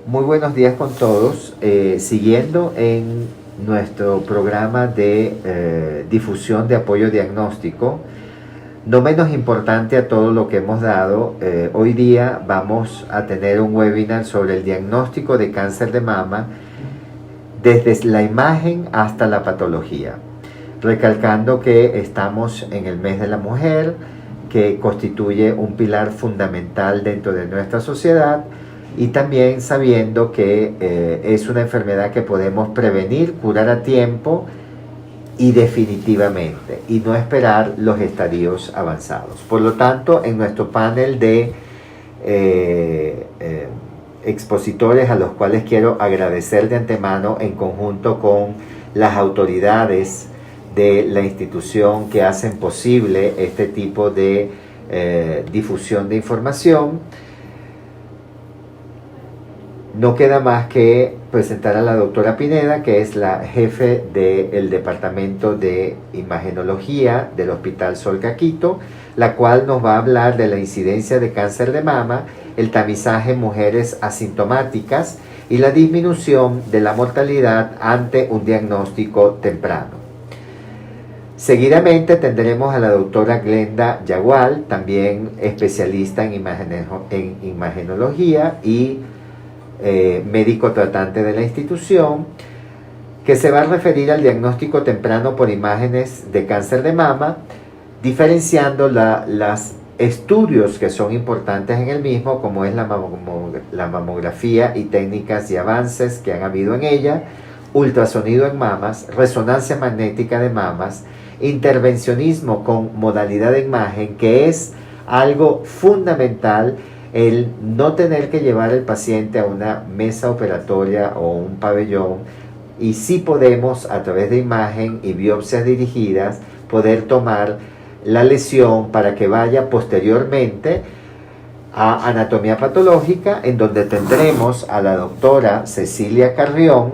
Muy buenos días con todos. Siguiendo en nuestro programa de difusión de apoyo diagnóstico, no menos importante a todo lo que hemos dado, hoy día vamos a tener un webinar sobre el diagnóstico de cáncer de mama desde la imagen hasta la patología. Recalcando que estamos en el mes de la mujer, que constituye un pilar fundamental dentro de nuestra sociedad, y también sabiendo que es una enfermedad que podemos prevenir, curar a tiempo y definitivamente, y no esperar los estadios avanzados. Por lo tanto, en nuestro panel de expositores, a los cuales quiero agradecer de antemano en conjunto con las autoridades de la institución que hacen posible este tipo de difusión de información, no queda más que presentar a la doctora Pineda, que es la jefe del Departamento de Imagenología del Hospital Sol Caquito, la cual nos va a hablar de la incidencia de cáncer de mama, el tamizaje en mujeres asintomáticas y la disminución de la mortalidad ante un diagnóstico temprano. Seguidamente tendremos a la doctora Glenda Yagual, también especialista en imagenología y médico tratante de la institución, que se va a referir al diagnóstico temprano por imágenes de cáncer de mama, diferenciando los estudios que son importantes en el mismo, como es la mamografía y técnicas y avances que han habido en ella, ultrasonido en mamas, resonancia magnética de mamas, intervencionismo con modalidad de imagen, que es algo fundamental, el no tener que llevar al paciente a una mesa operatoria o un pabellón, y sí podemos, a través de imagen y biopsias dirigidas, poder tomar la lesión para que vaya posteriormente a anatomía patológica, en donde tendremos a la doctora Cecilia Carrión,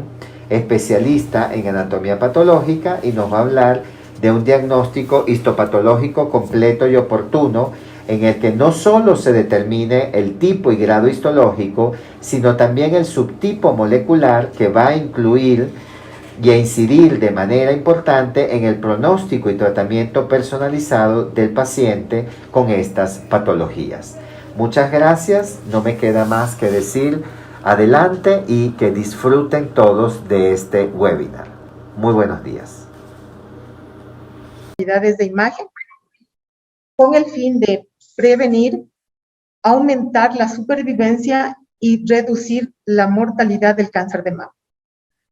especialista en anatomía patológica, y nos va a hablar de un diagnóstico histopatológico completo y oportuno, en el que no solo se determine el tipo y grado histológico, sino también el subtipo molecular, que va a incluir y a incidir de manera importante en el pronóstico y tratamiento personalizado del paciente con estas patologías. Muchas gracias, no me queda más que decir adelante y que disfruten todos de este webinar. Muy buenos días. De imagen con el fin de prevenir, aumentar la supervivencia y reducir la mortalidad del cáncer de mama.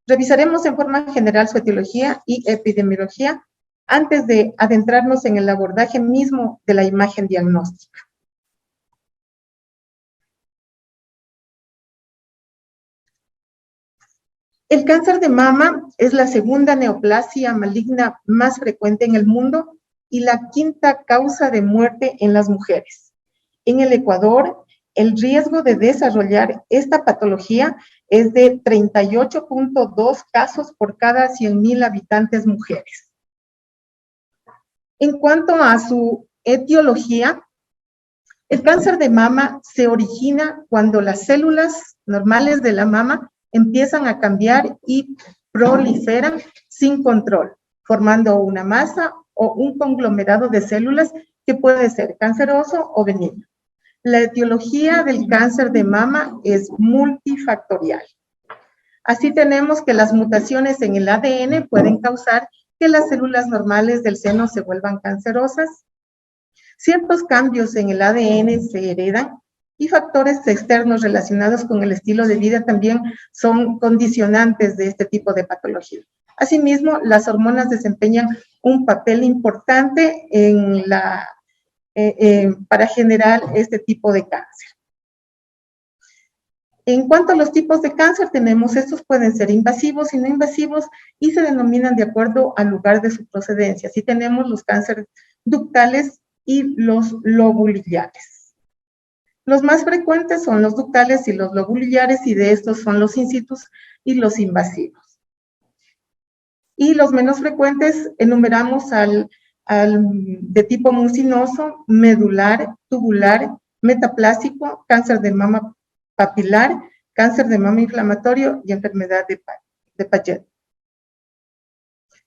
Revisaremos en forma general su etiología y epidemiología antes de adentrarnos en el abordaje mismo de la imagen diagnóstica. El cáncer de mama es la segunda neoplasia maligna más frecuente en el mundo y la quinta causa de muerte en las mujeres. En el Ecuador, el riesgo de desarrollar esta patología es de 38.2 casos por cada 100.000 habitantes mujeres. En cuanto a su etiología, el cáncer de mama se origina cuando las células normales de la mama empiezan a cambiar y proliferan sin control, formando una masa o un conglomerado de células que puede ser canceroso o benigno. La etiología del cáncer de mama es multifactorial. Así tenemos que las mutaciones en el ADN pueden causar que las células normales del seno se vuelvan cancerosas. Ciertos cambios en el ADN se heredan y factores externos relacionados con el estilo de vida también son condicionantes de este tipo de patología. Asimismo, las hormonas desempeñan un papel importante para generar este tipo de cáncer. En cuanto a los tipos de cáncer, estos pueden ser invasivos y no invasivos y se denominan de acuerdo al lugar de su procedencia. Así tenemos los cánceres ductales y los lobularios. Los más frecuentes son los ductales y los lobularios, y de estos son los incitus y los invasivos. Y los menos frecuentes enumeramos de tipo mucinoso, medular, tubular, metaplásico, cáncer de mama papilar, cáncer de mama inflamatorio y enfermedad de Paget.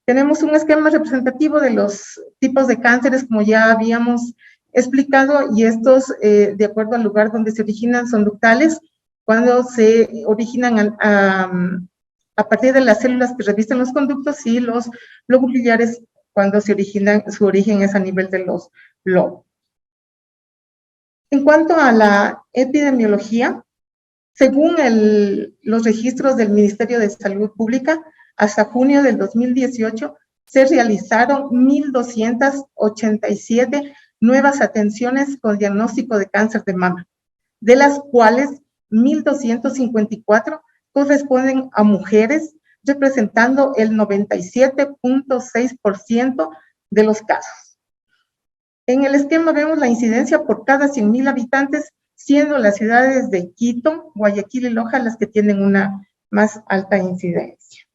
Tenemos un esquema representativo de los tipos de cánceres, como ya habíamos explicado, y estos, de acuerdo al lugar donde se originan, son ductales, cuando se originan a partir de las células que revisten los conductos, y los lobulares cuando se originan, su origen es a nivel de los lobos. En cuanto a la epidemiología, según los registros del Ministerio de Salud Pública, hasta junio del 2018 se realizaron 1,287 nuevas atenciones con diagnóstico de cáncer de mama, de las cuales 1,254 corresponden a mujeres, representando el 97.6% de los casos. En el esquema vemos la incidencia por cada 100,000 habitantes, siendo las ciudades de Quito, Guayaquil y Loja las que tienen una más alta incidencia.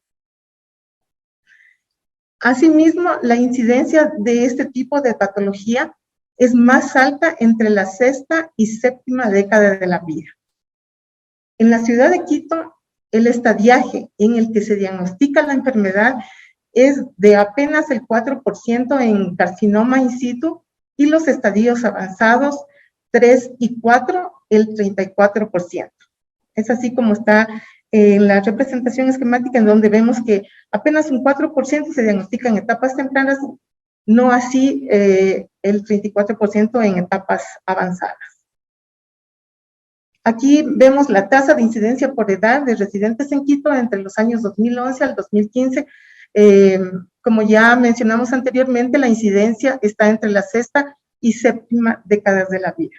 Asimismo, la incidencia de este tipo de patología es más alta entre la sexta y séptima década de la vida. En la ciudad de Quito, el estadiaje en el que se diagnostica la enfermedad es de apenas el 4% en carcinoma in situ, y los estadios avanzados 3 y 4, el 34%. Es así como está en la representación esquemática, en donde vemos que apenas un 4% se diagnostica en etapas tempranas, no así el 34% en etapas avanzadas. Aquí vemos la tasa de incidencia por edad de residentes en Quito entre los años 2011 al 2015. Como ya mencionamos anteriormente, la incidencia está entre la sexta y séptima décadas de la vida.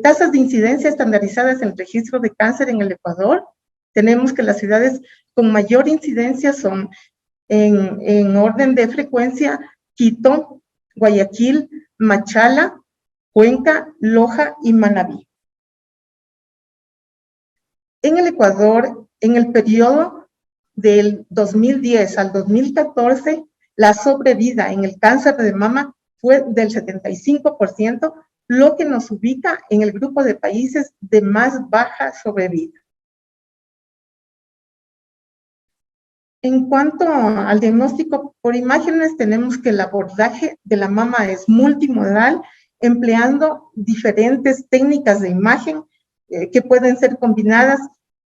Tasas de incidencia estandarizadas en el registro de cáncer en el Ecuador. Tenemos que las ciudades con mayor incidencia son, en orden de frecuencia, Quito, Guayaquil, Machala, Cuenca, Loja y Manabí. En el Ecuador, en el periodo del 2010 al 2014, la sobrevida en el cáncer de mama fue del 75%, lo que nos ubica en el grupo de países de más baja sobrevida. En cuanto al diagnóstico por imágenes, tenemos que el abordaje de la mama es multimodal, empleando diferentes técnicas de imagen que pueden ser combinadas,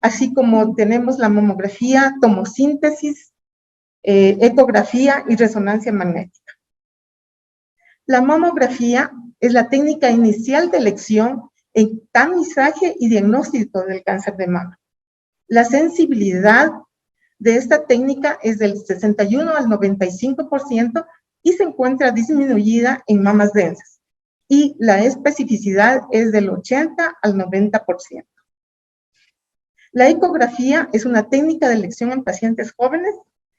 así como tenemos la mamografía, tomosíntesis, ecografía y resonancia magnética. La mamografía es la técnica inicial de elección en tamizaje y diagnóstico del cáncer de mama. La sensibilidad de esta técnica es del 61 al 95% y se encuentra disminuida en mamas densas. Y la especificidad es del 80 al 90%. La ecografía es una técnica de elección en pacientes jóvenes,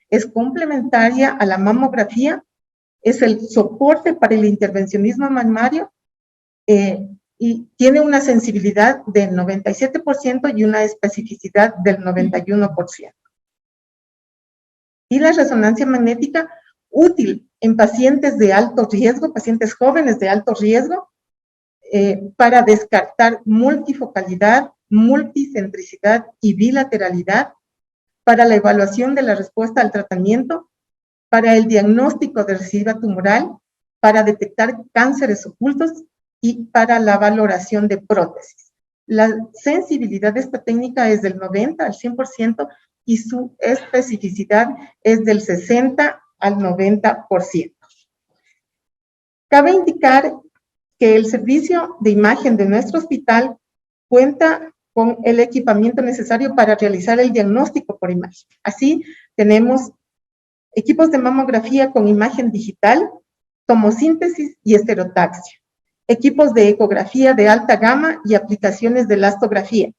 es complementaria a la mamografía, es el soporte para el intervencionismo mamario y tiene una sensibilidad del 97% y una especificidad del 91%. Y la resonancia magnética, útil en pacientes de alto riesgo, pacientes jóvenes de alto riesgo, para descartar multifocalidad, multicentricidad y bilateralidad, para la evaluación de la respuesta al tratamiento, para el diagnóstico de recidiva tumoral, para detectar cánceres ocultos y para la valoración de prótesis. La sensibilidad de esta técnica es del 90 al 100% y su especificidad es del 60 al 90%. Cabe indicar que el servicio de imagen de nuestro hospital cuenta con el equipamiento necesario para realizar el diagnóstico por imagen. Así, tenemos equipos de mamografía con imagen digital, tomosíntesis y estereotaxia, equipos de ecografía de alta gama y aplicaciones de elastografía,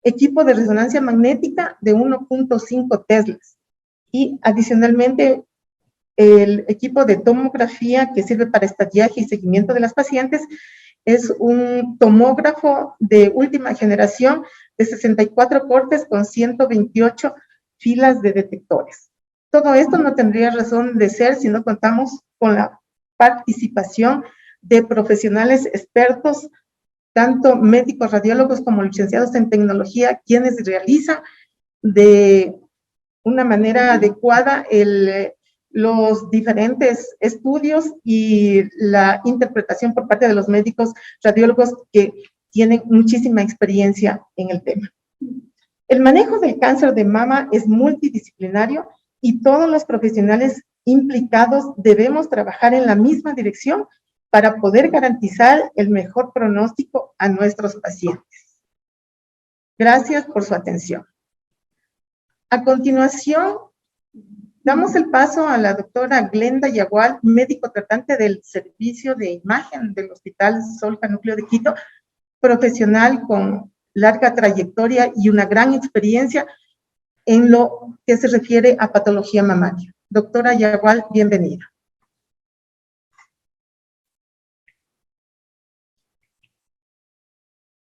equipo de resonancia magnética de 1.5 teslas y adicionalmente el equipo de tomografía que sirve para estadiaje y seguimiento de las pacientes es un tomógrafo de última generación de 64 cortes con 128 filas de detectores. Todo esto no tendría razón de ser si no contamos con la participación de profesionales expertos tanto médicos radiólogos como licenciados en tecnología, quienes realizan de una manera adecuada los diferentes estudios y la interpretación por parte de los médicos radiólogos que tienen muchísima experiencia en el tema. El manejo del cáncer de mama es multidisciplinario y todos los profesionales implicados debemos trabajar en la misma dirección para poder garantizar el mejor pronóstico a nuestros pacientes. Gracias por su atención. A continuación, damos el paso a la doctora Glenda Yagual, médico tratante del Servicio de Imagen del Hospital Solca Núcleo de Quito, profesional con larga trayectoria y una gran experiencia en lo que se refiere a patología mamaria. Doctora Yagual, bienvenida.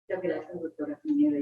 Muchas gracias, doctora Pineda.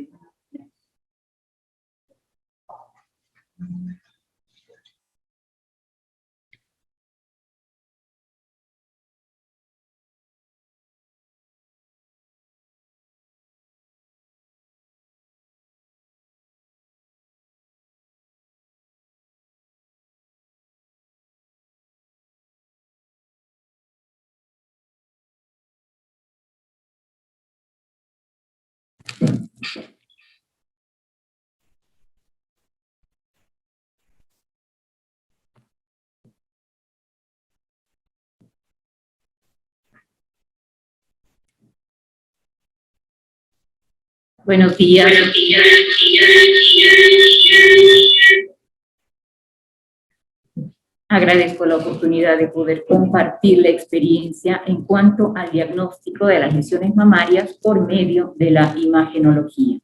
Buenos días. Agradezco la oportunidad de poder compartir la experiencia en cuanto al diagnóstico de las lesiones mamarias por medio de la imagenología.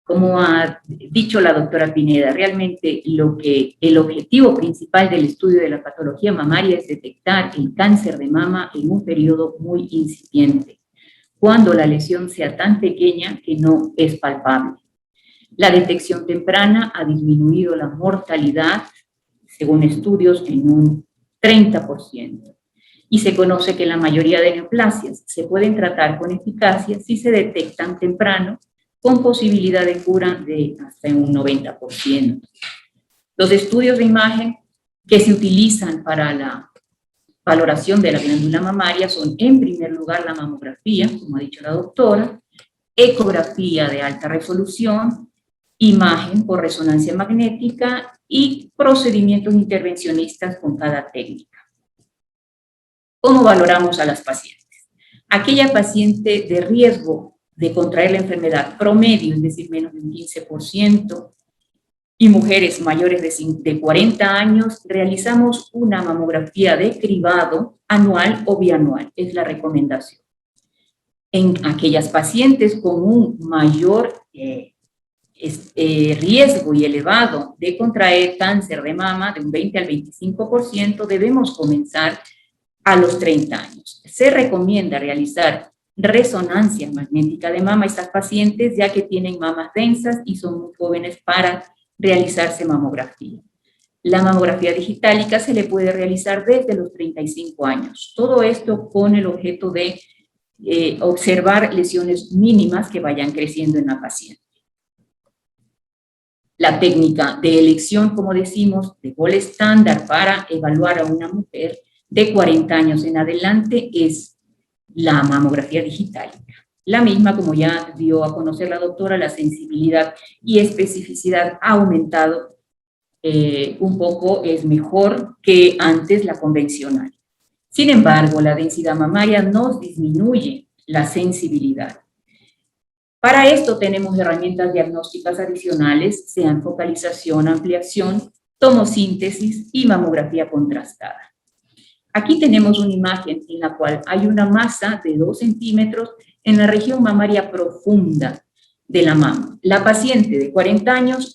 Como ha dicho la doctora Pineda, realmente el objetivo principal del estudio de la patología mamaria es detectar el cáncer de mama en un periodo muy incipiente, cuando la lesión sea tan pequeña que no es palpable. La detección temprana ha disminuido la mortalidad, según estudios, en un 30%. Y se conoce que la mayoría de neoplasias se pueden tratar con eficacia si se detectan temprano, con posibilidad de cura de hasta un 90%. Los estudios de imagen que se utilizan para la valoración de la glándula mamaria son, en primer lugar, la mamografía, como ha dicho la doctora, ecografía de alta resolución, imagen por resonancia magnética y procedimientos intervencionistas con cada técnica. ¿Cómo valoramos a las pacientes? Aquella paciente de riesgo de contraer la enfermedad promedio, es decir, menos de un 15%, y mujeres mayores de 40 años, realizamos una mamografía de cribado anual o bianual, es la recomendación. En aquellas pacientes con un mayor riesgo y elevado de contraer cáncer de mama, de un 20 al 25%, debemos comenzar a los 30 años. Se recomienda realizar resonancia magnética de mama a estas pacientes, ya que tienen mamas densas y son muy jóvenes para realizarse mamografía. La mamografía digitálica se le puede realizar desde los 35 años. Todo esto con el objeto de observar lesiones mínimas que vayan creciendo en la paciente. La técnica de elección, como decimos, de gol estándar para evaluar a una mujer de 40 años en adelante es la mamografía digitálica. La misma, como ya dio a conocer la doctora, la sensibilidad y especificidad ha aumentado un poco, es mejor que antes la convencional. Sin embargo, la densidad mamaria nos disminuye la sensibilidad. Para esto tenemos herramientas diagnósticas adicionales, sean focalización, ampliación, tomosíntesis y mamografía contrastada. Aquí tenemos una imagen en la cual hay una masa de 2 centímetros en la región mamaria profunda de la mama. La paciente de 40 años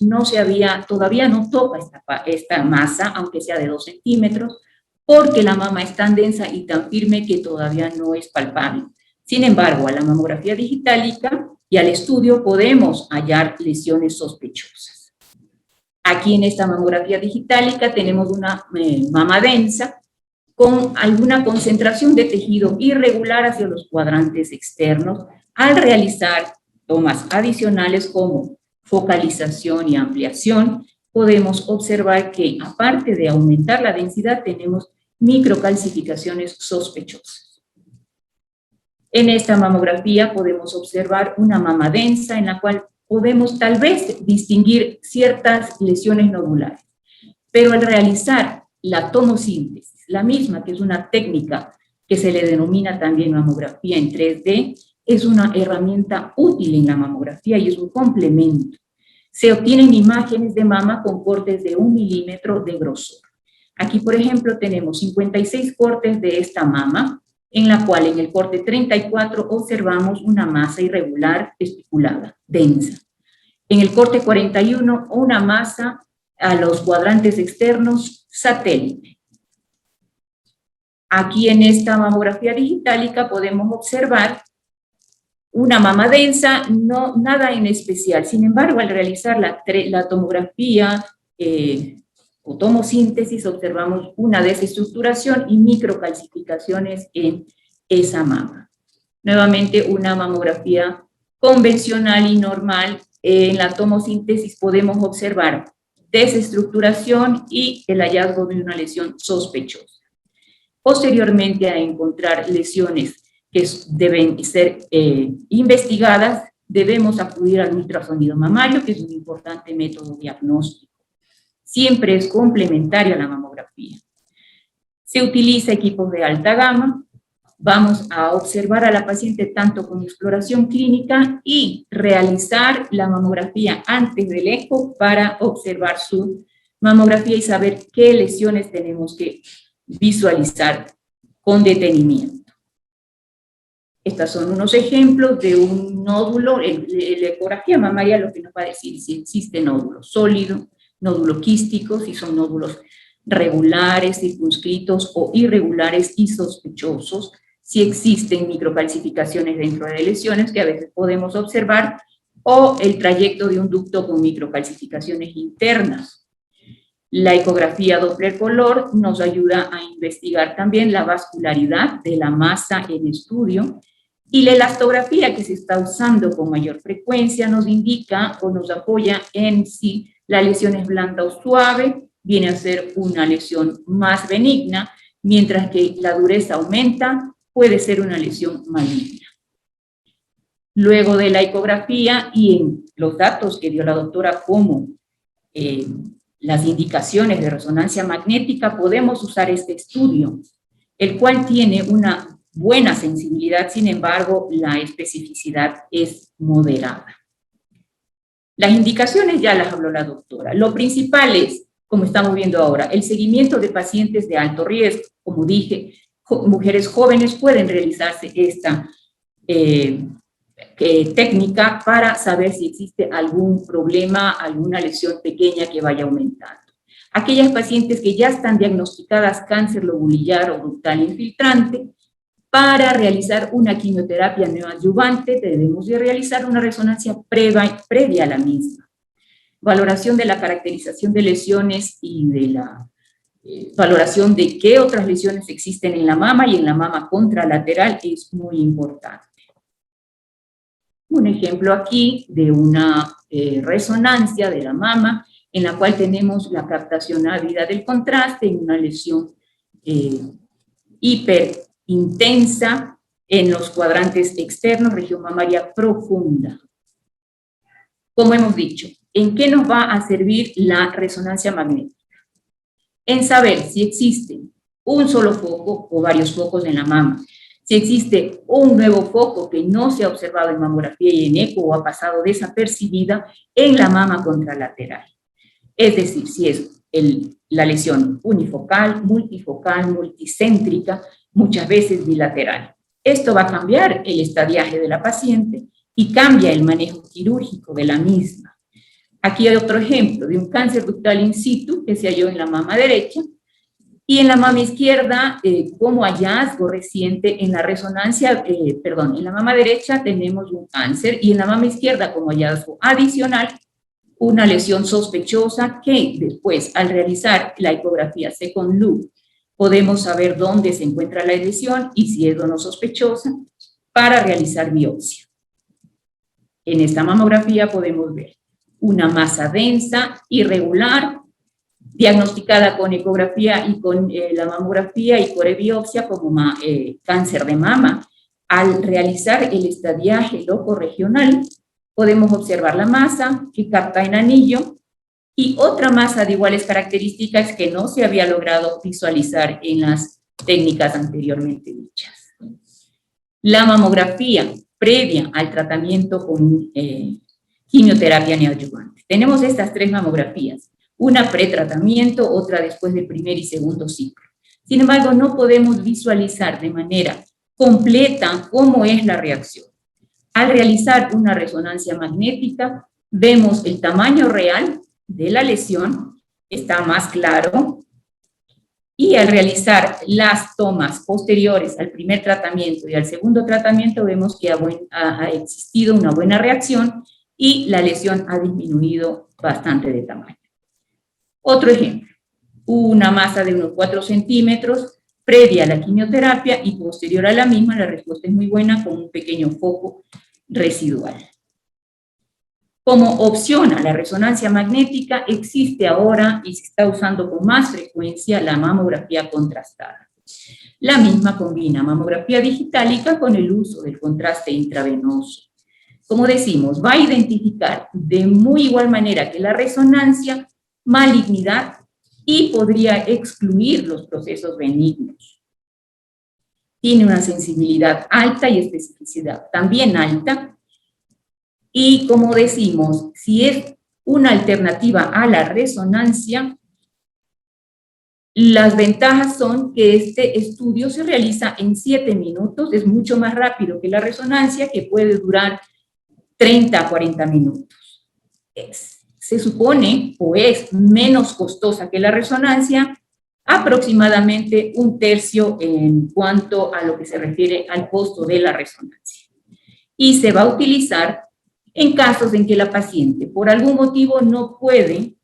todavía no toca esta masa, aunque sea de 2 centímetros, porque la mama es tan densa y tan firme que todavía no es palpable. Sin embargo, a la mamografía digitálica y al estudio podemos hallar lesiones sospechosas. Aquí en esta mamografía digitálica tenemos una mama densa con alguna concentración de tejido irregular hacia los cuadrantes externos. Al realizar tomas adicionales como focalización y ampliación, podemos observar que, aparte de aumentar la densidad, tenemos microcalcificaciones sospechosas. En esta mamografía podemos observar una mama densa en la cual podemos tal vez distinguir ciertas lesiones nodulares, pero al realizar la tomosíntesis, la misma que es una técnica que se le denomina también mamografía en 3D, es una herramienta útil en la mamografía y es un complemento. Se obtienen imágenes de mama con cortes de 1 milímetro de grosor. Aquí, por ejemplo, tenemos 56 cortes de esta mama, en la cual en el corte 34 observamos una masa irregular especulada, densa. En el corte 41, una masa a los cuadrantes externos satélite. Aquí en esta mamografía digitálica podemos observar una mama densa, no, nada en especial. Sin embargo, al realizar la tomografía o tomosíntesis, observamos una desestructuración y microcalcificaciones en esa mama. Nuevamente, una mamografía convencional y normal. En la tomosíntesis podemos observar desestructuración y el hallazgo de una lesión sospechosa. Posteriormente a encontrar lesiones que deben ser investigadas, debemos acudir al ultrasonido mamario, que es un importante método diagnóstico. Siempre es complementario a la mamografía. Se utiliza equipos de alta gama. Vamos a observar a la paciente tanto con exploración clínica y realizar la mamografía antes del eco para observar su mamografía y saber qué lesiones tenemos que visualizar con detenimiento. Estos son unos ejemplos de un nódulo. La ecografía mamaria lo que nos va a decir si existe nódulo sólido, nódulo quístico, si son nódulos regulares, circunscritos o irregulares y sospechosos, si existen microcalcificaciones dentro de lesiones que a veces podemos observar, o el trayecto de un ducto con microcalcificaciones internas. La ecografía Doppler color nos ayuda a investigar también la vascularidad de la masa en estudio, y la elastografía, que se está usando con mayor frecuencia, nos indica o nos apoya en si la lesión es blanda o suave, viene a ser una lesión más benigna, mientras que la dureza aumenta, puede ser una lesión maligna. Luego de la ecografía y en los datos que dio la doctora como las indicaciones de resonancia magnética, podemos usar este estudio, el cual tiene una buena sensibilidad, sin embargo, la especificidad es moderada. Las indicaciones ya las habló la doctora. Lo principal es, como estamos viendo ahora, el seguimiento de pacientes de alto riesgo. Como dije, mujeres jóvenes pueden realizarse esta técnica para saber si existe algún problema, alguna lesión pequeña que vaya aumentando. Aquellas pacientes que ya están diagnosticadas cáncer lobulillar o ductal infiltrante, para realizar una quimioterapia neoadyuvante debemos de realizar una resonancia previa a la misma. Valoración de la caracterización de lesiones y de la valoración de qué otras lesiones existen en la mama y en la mama contralateral es muy importante. Un ejemplo aquí de una resonancia de la mama en la cual tenemos la captación ávida del contraste en una lesión hiperintensa en los cuadrantes externos, región mamaria profunda. Como hemos dicho, ¿en qué nos va a servir la resonancia magnética? En saber si existe un solo foco o varios focos en la mama, si existe un nuevo foco que no se ha observado en mamografía y en eco o ha pasado desapercibida en la mama contralateral. Es decir, si es la lesión unifocal, multifocal, multicéntrica, muchas veces bilateral. Esto va a cambiar el estadiaje de la paciente y cambia el manejo quirúrgico de la misma. Aquí hay otro ejemplo de un cáncer ductal in situ que se halló en la mama derecha y en la mama izquierda, como hallazgo reciente en la resonancia, en la mama derecha tenemos un cáncer y en la mama izquierda como hallazgo adicional una lesión sospechosa que después, al realizar la ecografía second loop, podemos saber dónde se encuentra la lesión y si es o no sospechosa para realizar biopsia. En esta mamografía podemos ver una masa densa, irregular, diagnosticada con ecografía y con la mamografía y corebiopsia como cáncer de mama. Al realizar el estadiaje locorregional, podemos observar la masa que capta en anillo y otra masa de iguales características que no se había logrado visualizar en las técnicas anteriormente dichas. La mamografía previa al tratamiento con quimioterapia neoadyuvante. Tenemos estas 3 mamografías, una pretratamiento, otra después del primer y segundo ciclo. Sin embargo, no podemos visualizar de manera completa cómo es la reacción. Al realizar una resonancia magnética, vemos el tamaño real de la lesión, está más claro, y al realizar las tomas posteriores al primer tratamiento y al segundo tratamiento, vemos que ha existido una buena reacción y la lesión ha disminuido bastante de tamaño. Otro ejemplo, una masa de unos 4 centímetros previa a la quimioterapia y posterior a la misma, la respuesta es muy buena con un pequeño foco residual. Como opción a la resonancia magnética, existe ahora y se está usando con más frecuencia la mamografía contrastada. La misma combina mamografía digitálica con el uso del contraste intravenoso. Como decimos, va a identificar de muy igual manera que la resonancia, malignidad y podría excluir los procesos benignos. Tiene una sensibilidad alta y especificidad también alta. Y como decimos, si es una alternativa a la resonancia, las ventajas son que este estudio se realiza en 7 minutos, es mucho más rápido que la resonancia, que puede durar 30 a 40 minutos. Se supone, o es menos costosa que la resonancia, aproximadamente 1/3 en cuanto a lo que se refiere al costo de la resonancia. Y se va a utilizar en casos en que la paciente por algún motivo no puede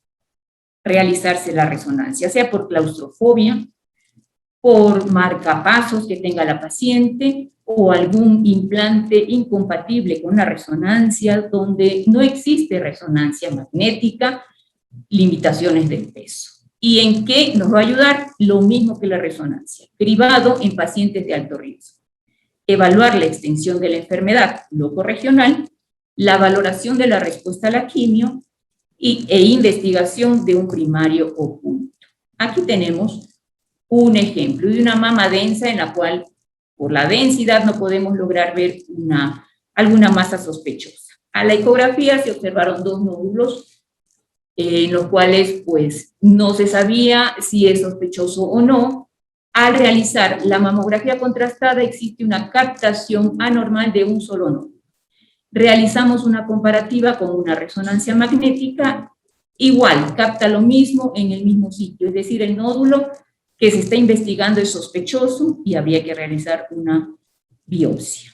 realizarse la resonancia, sea por claustrofobia, por marcapasos que tenga la paciente o algún implante incompatible con la resonancia donde no existe resonancia magnética, limitaciones del peso. ¿Y en qué nos va a ayudar? Lo mismo que la resonancia, cribado en pacientes de alto riesgo. Evaluar la extensión de la enfermedad locorregional, la valoración de la respuesta a la quimio e investigación de un primario oculto. Aquí tenemos un ejemplo de una mama densa en la cual por la densidad no podemos lograr ver alguna masa sospechosa. A la ecografía se observaron 2 nódulos en los cuales pues no se sabía si es sospechoso o no. Al realizar la mamografía contrastada existe una captación anormal de un solo nódulo. Realizamos una comparativa con una resonancia magnética, igual, capta lo mismo en el mismo sitio, es decir, el nódulo que se está investigando es sospechoso y habría que realizar una biopsia.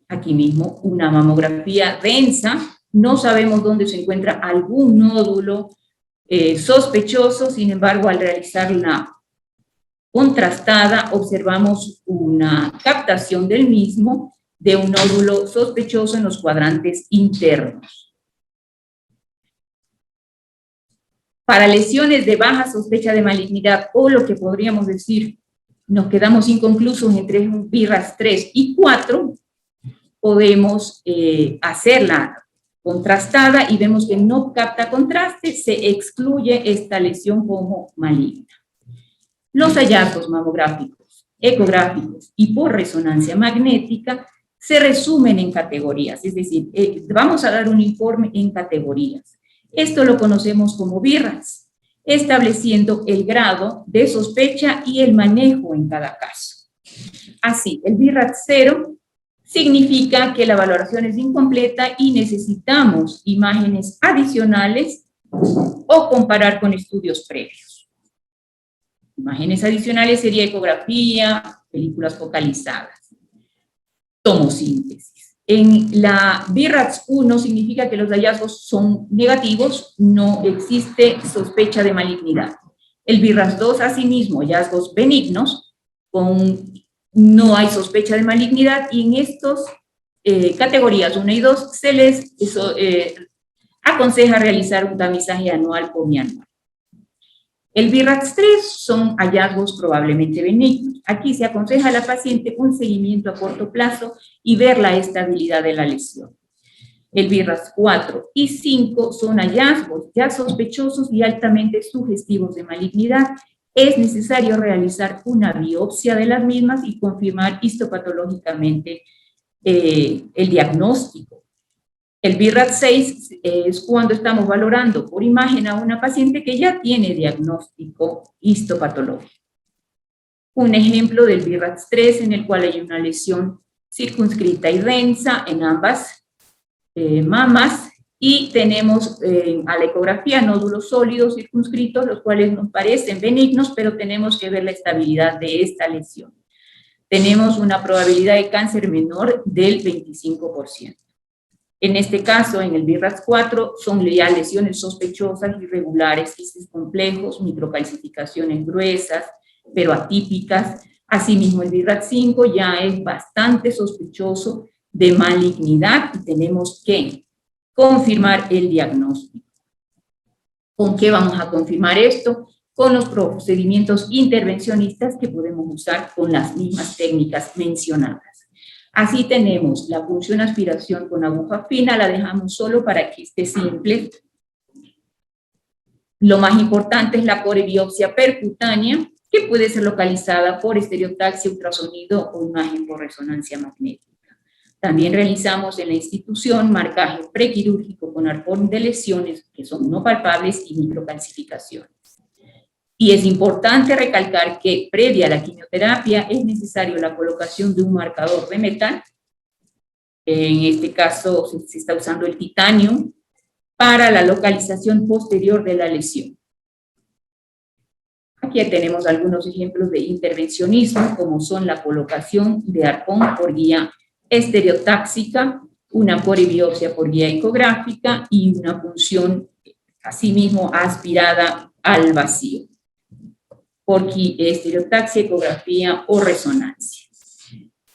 Aquí mismo, una mamografía densa, no sabemos dónde se encuentra algún nódulo sospechoso, sin embargo, al realizar la contrastada, observamos una captación del mismo de un nódulo sospechoso en los cuadrantes internos. Para lesiones de baja sospecha de malignidad, o lo que podríamos decir, nos quedamos inconclusos entre BI-RADS 3 y 4, podemos hacerla contrastada y vemos que no capta contraste, se excluye esta lesión como maligna. Los hallazgos mamográficos, ecográficos y por resonancia magnética se resumen en categorías, es decir, vamos a dar un informe en categorías. Esto lo conocemos como BI-RADS, estableciendo el grado de sospecha y el manejo en cada caso. Así, el BI-RADS 0 significa que la valoración es incompleta y necesitamos imágenes adicionales o comparar con estudios previos. Imágenes adicionales sería ecografía, películas focalizadas, tomosíntesis. En la BRAF1 significa que los hallazgos son negativos, no existe sospecha de malignidad. El BRAF2, asimismo, hallazgos benignos, no hay sospecha de malignidad, y en estos categorías 1 y 2 se les aconseja realizar un tamizaje anual o bianual. El BRAF3 son hallazgos probablemente benignos. Aquí se aconseja a la paciente un seguimiento a corto plazo y ver la estabilidad de la lesión. El BRAF4 y 5 son hallazgos ya sospechosos y altamente sugestivos de malignidad. Es necesario realizar una biopsia de las mismas y confirmar histopatológicamente el diagnóstico. El BRAF6 es cuando estamos valorando por imagen a una paciente que ya tiene diagnóstico histopatológico. Un ejemplo del BRAF3 en el cual hay una lesión circunscrita y densa en ambas mamas, y tenemos a la ecografía nódulos sólidos circunscritos, los cuales nos parecen benignos, pero tenemos que ver la estabilidad de esta lesión. Tenemos una probabilidad de cáncer menor del 25%. En este caso, en el BRAF4, son ya lesiones sospechosas, irregulares, quistes complejos, microcalcificaciones gruesas, pero atípicas. Asimismo, el BRAF5 ya es bastante sospechoso de malignidad y tenemos que confirmar el diagnóstico. ¿Con qué vamos a confirmar esto? Con los procedimientos intervencionistas que podemos usar con las mismas técnicas mencionadas. Así tenemos la punción aspiración con aguja fina, la dejamos solo para que esté simple. Lo más importante es la corebiopsia percutánea, que puede ser localizada por estereotaxia, ultrasonido o imagen por resonancia magnética. También realizamos en la institución marcaje prequirúrgico con arpón de lesiones que son no palpables y microcalcificaciones. Y es importante recalcar que previa a la quimioterapia es necesario la colocación de un marcador de metal. En este caso se está usando el titanio para la localización posterior de la lesión. Aquí tenemos algunos ejemplos de intervencionismo, como son la colocación de arpón por guía estereotáxica, una corebiopsia por guía ecográfica y una punción asimismo aspirada al vacío por estereotaxia, ecografía o resonancia.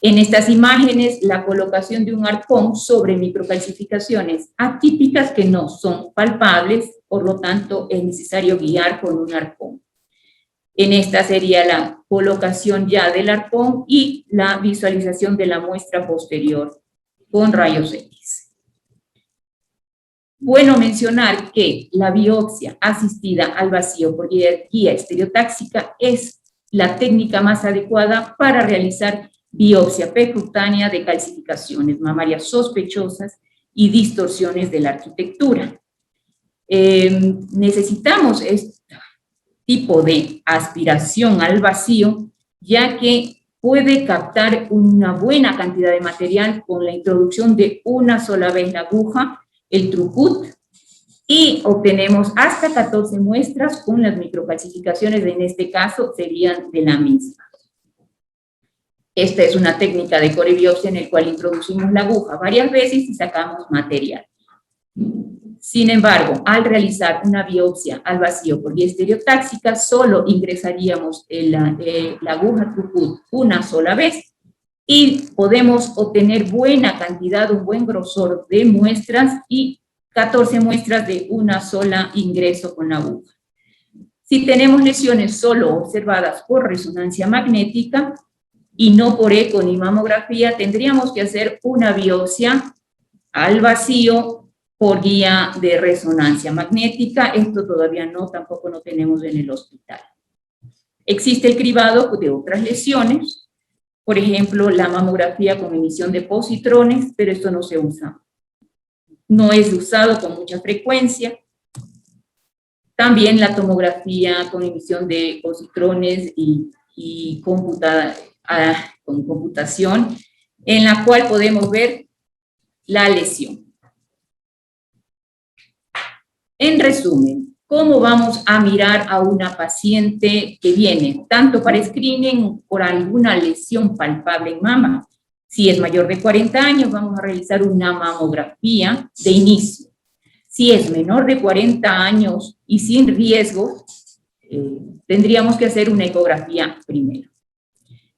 En estas imágenes, la colocación de un arpón sobre microcalcificaciones atípicas que no son palpables, por lo tanto es necesario guiar con un arpón. En esta sería la colocación ya del arpón y la visualización de la muestra posterior con rayos X. Bueno mencionar que la biopsia asistida al vacío por guía estereotáxica es la técnica más adecuada para realizar biopsia percutánea de calcificaciones mamarias sospechosas y distorsiones de la arquitectura. Necesitamos este tipo de aspiración al vacío, ya que puede captar una buena cantidad de material con la introducción de una sola vez la aguja, el throughput, y obtenemos hasta 14 muestras con las microcalcificaciones, en este caso serían de la misma. Esta es una técnica de corebiopsia en la cual introducimos la aguja varias veces y sacamos material. Sin embargo, al realizar una biopsia al vacío por vía estereotáxica, solo ingresaríamos la aguja throughput una sola vez y podemos obtener buena cantidad, un buen grosor de muestras y 14 muestras de una sola ingreso con la aguja. Si tenemos lesiones solo observadas por resonancia magnética y no por eco ni mamografía, tendríamos que hacer una biopsia al vacío por guía de resonancia magnética. Esto todavía tampoco no tenemos en el hospital. Existe el cribado de otras lesiones, por ejemplo, la mamografía con emisión de positrones, pero esto no se usa. No es usado con mucha frecuencia. También la tomografía con emisión de positrones y con computación, en la cual podemos ver la lesión. En resumen, ¿cómo vamos a mirar a una paciente que viene tanto para screening por alguna lesión palpable en mama Si es mayor de 40 años, vamos a realizar una mamografía de inicio. Si es menor de 40 años y sin riesgo, tendríamos que hacer una ecografía primero.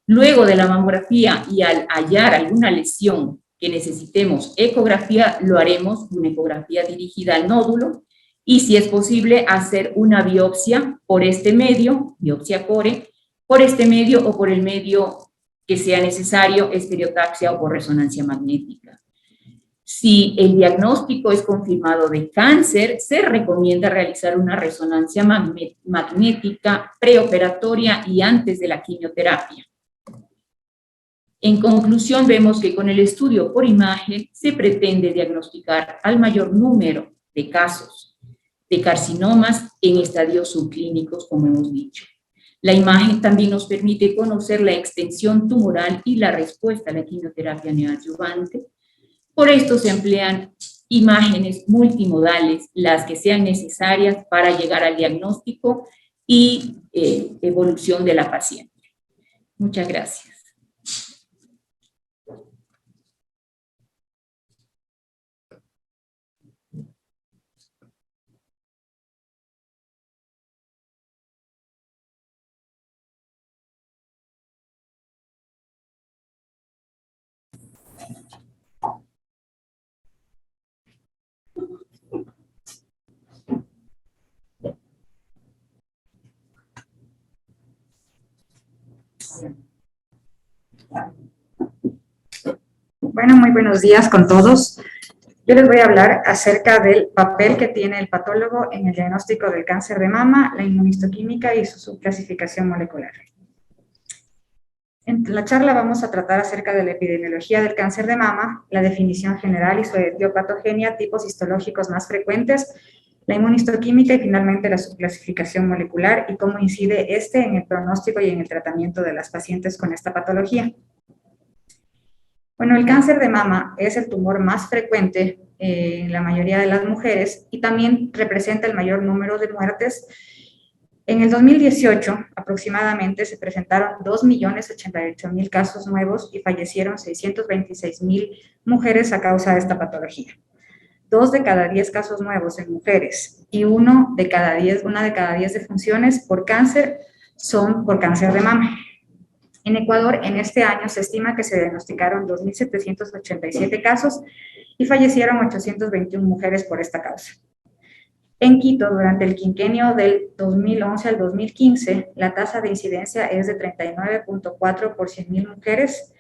Luego de la mamografía y al hallar alguna lesión que necesitemos ecografía, lo haremos una ecografía dirigida al nódulo y, si es posible, hacer una biopsia por este medio, biopsia core, por este medio o por el medio que sea necesario, estereotaxia o por resonancia magnética. Si el diagnóstico es confirmado de cáncer, se recomienda realizar una resonancia magnética preoperatoria y antes de la quimioterapia. En conclusión, vemos que con el estudio por imagen se pretende diagnosticar al mayor número de casos de carcinomas en estadios subclínicos, como hemos dicho. La imagen también nos permite conocer la extensión tumoral y la respuesta a la quimioterapia neoadyuvante. Por esto se emplean imágenes multimodales, las que sean necesarias para llegar al diagnóstico y evolución de la paciente. Muchas gracias. Bueno, muy buenos días con todos. Yo les voy a hablar acerca del papel que tiene el patólogo en el diagnóstico del cáncer de mama, la inmunistoquímica y su subclasificación molecular. En la charla vamos a tratar acerca de la epidemiología del cáncer de mama, la definición general y su etiopatogenia, tipos histológicos más frecuentes, la inmunistoquímica y finalmente la subclasificación molecular y cómo incide este en el pronóstico y en el tratamiento de las pacientes con esta patología. Bueno, el cáncer de mama es el tumor más frecuente en la mayoría de las mujeres y también representa el mayor número de muertes. En el 2018, aproximadamente, se presentaron 2.088.000 casos nuevos y fallecieron 626.000 mujeres a causa de esta patología. 2 de cada 10 casos nuevos en mujeres y una de cada 10 defunciones por cáncer son por cáncer de mama. En Ecuador, en este año, se estima que se diagnosticaron 2.787 casos y fallecieron 821 mujeres por esta causa. En Quito, durante el quinquenio del 2011 al 2015, la tasa de incidencia es de 39.4 por 100.000 mujeres,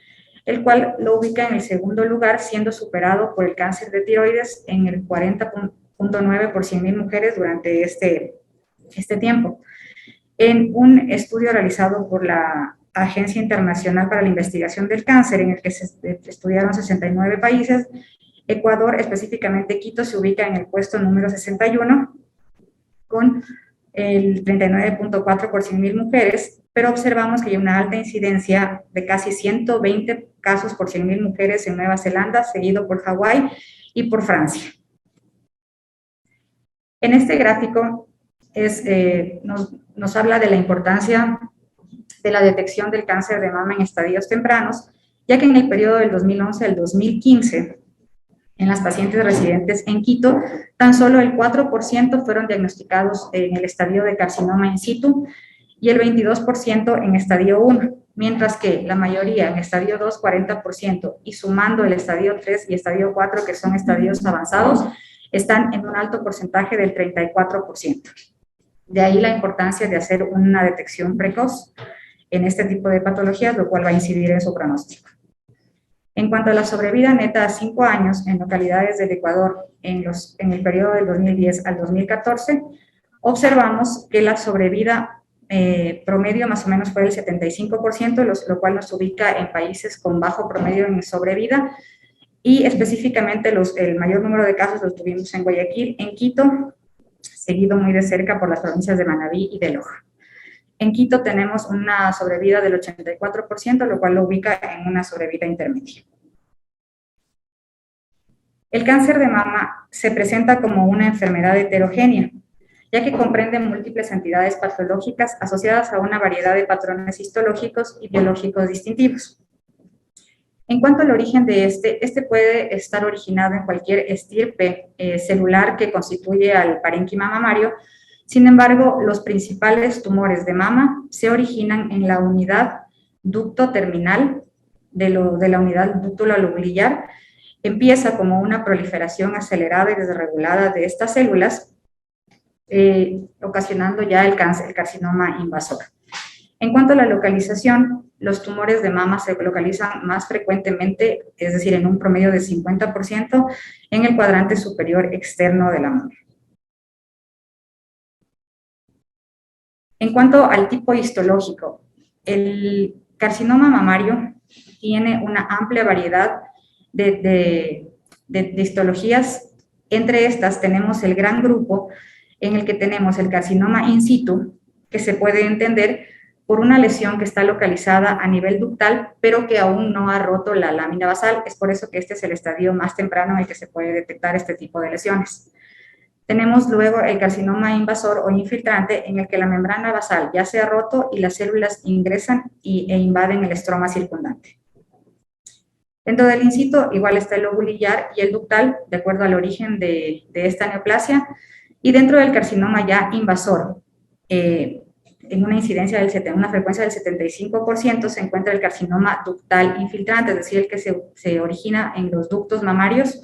el cual lo ubica en el segundo lugar, siendo superado por el cáncer de tiroides en el 40.9 por 100.000 mujeres durante este tiempo. En un estudio realizado por la Agencia Internacional para la Investigación del Cáncer, en el que se estudiaron 69 países, Ecuador, específicamente Quito, se ubica en el puesto número 61, con el 39.4 por 100.000 mujeres, pero observamos que hay una alta incidencia de casi 120 casos por 100.000 mujeres en Nueva Zelanda, seguido por Hawái y por Francia. En este gráfico nos habla de la importancia de la detección del cáncer de mama en estadios tempranos, ya que en el periodo del 2011 al 2015, en las pacientes residentes en Quito, tan solo el 4% fueron diagnosticados en el estadio de carcinoma in situ y el 22% en estadio 1, mientras que la mayoría en estadio 2, 40%, y sumando el estadio 3 y estadio 4, que son estadios avanzados, están en un alto porcentaje del 34%. De ahí la importancia de hacer una detección precoz en este tipo de patologías, lo cual va a incidir en su pronóstico. En cuanto a la sobrevida neta a 5 años en localidades del Ecuador en el periodo del 2010 al 2014, observamos que la sobrevida promedio más o menos fue del 75%, lo cual nos ubica en países con bajo promedio en sobrevida, y específicamente el mayor número de casos los tuvimos en Guayaquil, en Quito, seguido muy de cerca por las provincias de Manabí y de Loja. En Quito tenemos una sobrevida del 84%, lo cual lo ubica en una sobrevida intermedia. El cáncer de mama se presenta como una enfermedad heterogénea, ya que comprende múltiples entidades patológicas asociadas a una variedad de patrones histológicos y biológicos distintivos. En cuanto al origen de este puede estar originado en cualquier estirpe celular que constituye al parénquima mamario. Sin embargo, los principales tumores de mama se originan en la unidad ducto terminal de la unidad dúctula lobulillar. Empieza como una proliferación acelerada y desregulada de estas células, ocasionando ya el carcinoma invasor. En cuanto a la localización, los tumores de mama se localizan más frecuentemente, es decir, en un promedio de 50%, en el cuadrante superior externo de la mama. En cuanto al tipo histológico, el carcinoma mamario tiene una amplia variedad de histologías. Entre estas tenemos el gran grupo en el que tenemos el carcinoma in situ, que se puede entender por una lesión que está localizada a nivel ductal, pero que aún no ha roto la lámina basal. Es por eso que este es el estadio más temprano en el que se puede detectar este tipo de lesiones. Tenemos luego el carcinoma invasor o infiltrante, en el que la membrana basal ya se ha roto y las células ingresan e invaden el estroma circundante. Dentro del in situ igual está el lobulillar y el ductal, de acuerdo al origen de esta neoplasia, y dentro del carcinoma ya invasor, en una incidencia una frecuencia del 75%, se encuentra el carcinoma ductal infiltrante, es decir, el que se origina en los ductos mamarios,